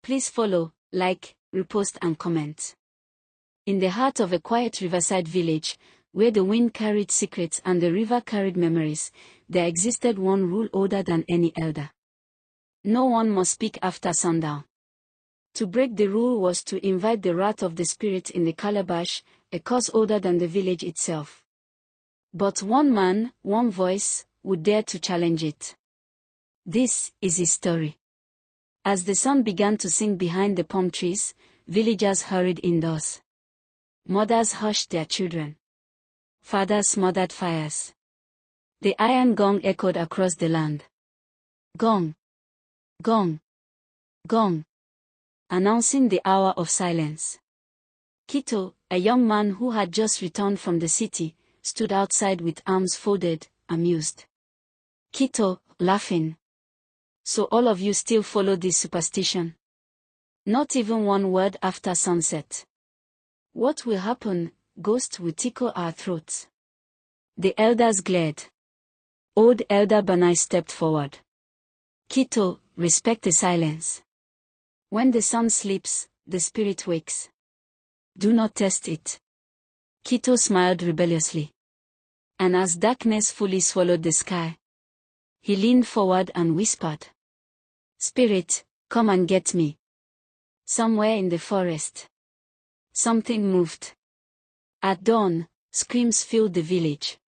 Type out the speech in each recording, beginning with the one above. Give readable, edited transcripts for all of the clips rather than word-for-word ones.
Please follow, like, repost and comment. In the heart of a quiet riverside village, where the wind carried secrets and the river carried memories, there existed one rule older than any elder. No one must speak after sundown. To break the rule was to invite the wrath of the spirit in the calabash, a curse older than the village itself. But one man, one voice, would dare to challenge it. This is his story. As the sun began to sink behind the palm trees, villagers hurried indoors. Mothers hushed their children. Fathers smothered fires. The iron gong echoed across the land. Gong! Gong! Gong! Announcing the hour of silence. Kito, a young man who had just returned from the city, stood outside with arms folded, amused. Kito, laughing. So all of you still follow this superstition? Not even one word after sunset. What will happen? Ghosts will tickle our throats. The elders glared. Old Elder Banai stepped forward. Kito, respect the silence. When the sun sleeps, the spirit wakes. Do not test it. Kito smiled rebelliously. And as darkness fully swallowed the sky, he leaned forward and whispered. Spirit, come and get me. Somewhere in the forest. Something moved. At dawn, screams filled the village.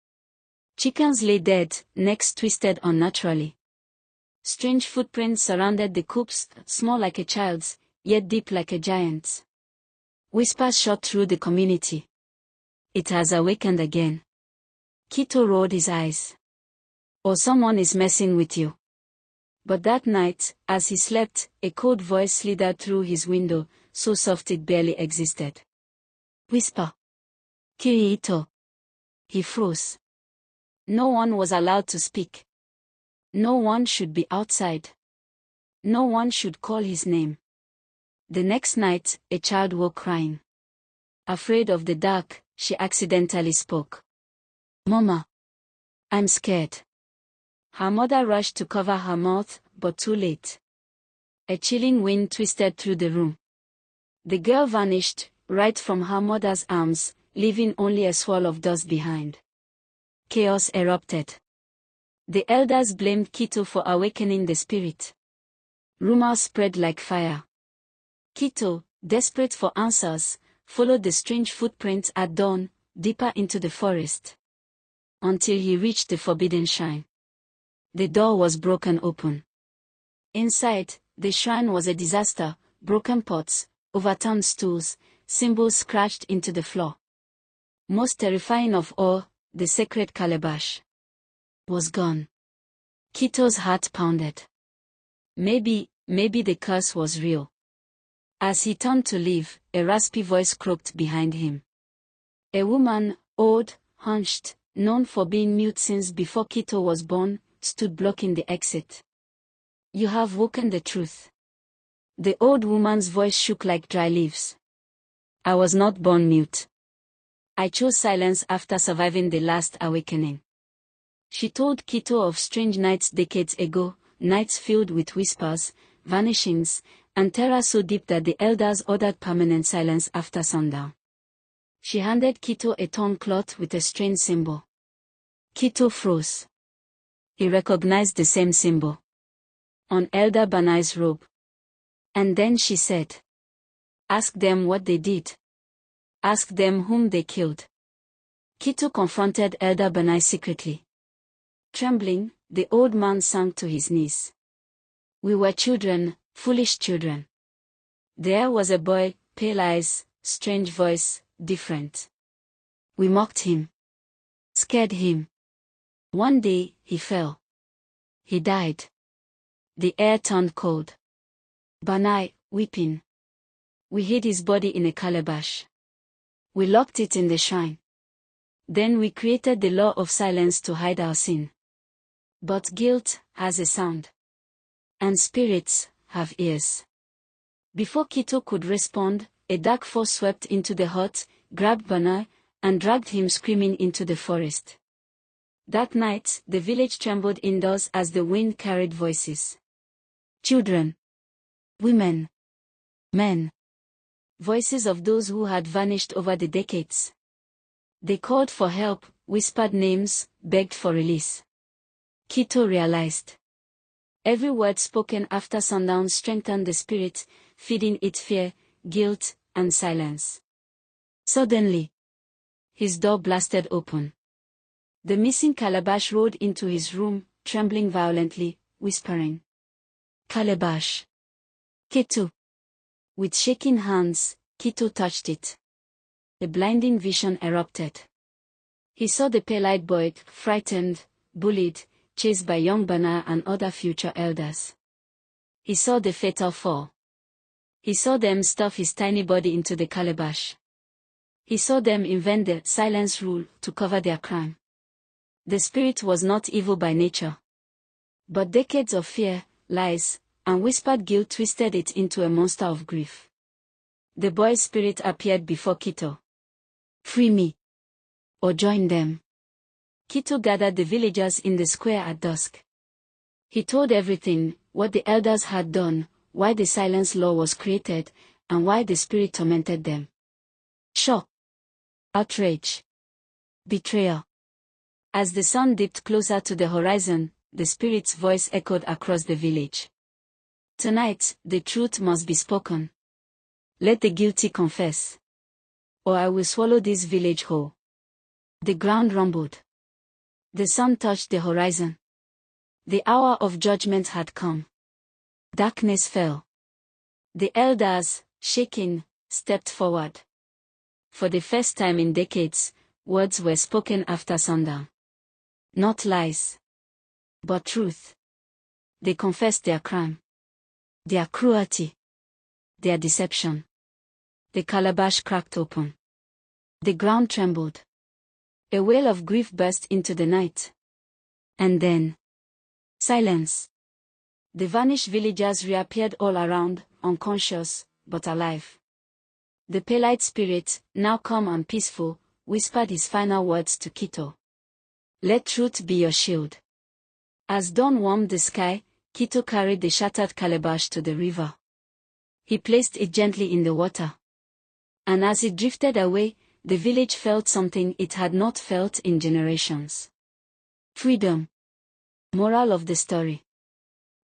Chickens lay dead, necks twisted unnaturally. Strange footprints surrounded the coops, small like a child's, yet deep like a giant's. Whispers shot through the community. It has awakened again. Kito rolled his eyes. Or someone is messing with you. But that night, as he slept, a cold voice slithered through his window, so soft it barely existed. Whisper. Kirito. He froze. No one was allowed to speak. No one should be outside. No one should call his name. The next night, a child woke crying. Afraid of the dark, she accidentally spoke. Mama. I'm scared. Her mother rushed to cover her mouth, but too late. A chilling wind twisted through the room. The girl vanished, right from her mother's arms, leaving only a swirl of dust behind. Chaos erupted. The elders blamed Kito for awakening the spirit. Rumors spread like fire. Kito, desperate for answers, followed the strange footprints at dawn, deeper into the forest. Until he reached the forbidden shrine. The door was broken open. Inside, the shrine was a disaster, broken pots, overturned stools, symbols scratched into the floor. Most terrifying of all, the sacred calabash was gone. Kito's heart pounded. Maybe the curse was real. As he turned to leave, a raspy voice croaked behind him. A woman, old, hunched, known for being mute since before Kito was born, stood blocking the exit. You have woken the truth. The old woman's voice shook like dry leaves. I was not born mute. I chose silence after surviving the last awakening. She told Kito of strange nights decades ago, nights filled with whispers, vanishings, and terror so deep that the elders ordered permanent silence after sundown. She handed Kito a torn cloth with a strange symbol. Kito froze. He recognized the same symbol on Elder Banai's robe. And then she said, ask them what they did. Ask them whom they killed. Kito confronted Elder Banai secretly. Trembling, the old man sank to his knees. We were children, foolish children. There was a boy, pale eyes, strange voice, different. We mocked him. Scared him. One day, he fell. He died. The air turned cold. Banai, weeping. We hid his body in a calabash. We locked it in the shrine. Then we created the law of silence to hide our sin. But guilt has a sound. And spirits have ears. Before Kito could respond, a dark force swept into the hut, grabbed Banai, and dragged him screaming into the forest. That night, the village trembled indoors as the wind carried voices. Children. Women. Men. Voices of those who had vanished over the decades. They called for help, whispered names, begged for release. Quito realized. Every word spoken after sundown strengthened the spirit, feeding it fear, guilt, and silence. Suddenly, his door blasted open. The missing calabash rode into his room, trembling violently, whispering, "Calabash. Quito." With shaking hands, Quito touched it. A blinding vision erupted. He saw the pale-eyed boy, frightened, bullied, chased by young Bana and other future elders. He saw the fatal fall. He saw them stuff his tiny body into the calabash. He saw them invent the silence rule to cover their crime. The spirit was not evil by nature. But decades of fear, lies, and whispered guilt twisted it into a monster of grief. The boy's spirit appeared before Quito. "Free me. Or join them." Quito gathered the villagers in the square at dusk. He told everything, what the elders had done, why the silence law was created, and why the spirit tormented them. Shock. Outrage. Betrayal. As the sun dipped closer to the horizon, the spirit's voice echoed across the village. "Tonight, the truth must be spoken. Let the guilty confess. Or I will swallow this village whole." The ground rumbled. The sun touched the horizon. The hour of judgment had come. Darkness fell. The elders, shaking, stepped forward. For the first time in decades, words were spoken after sundown. Not lies, but truth. They confessed their crime, their cruelty, their deception. The calabash cracked open. The ground trembled. A wail of grief burst into the night. And then, silence. The vanished villagers reappeared all around, unconscious, but alive. The pale-eyed spirit, now calm and peaceful, whispered his final words to Quito. "Let truth be your shield." As dawn warmed the sky, Quito carried the shattered calabash to the river. He placed it gently in the water. And as it drifted away, the village felt something it had not felt in generations. Freedom. Moral of the story.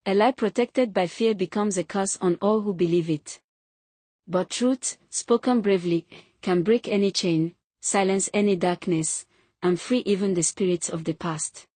A lie protected by fear becomes a curse on all who believe it. But truth, spoken bravely, can break any chain, silence any darkness, and free even the spirits of the past.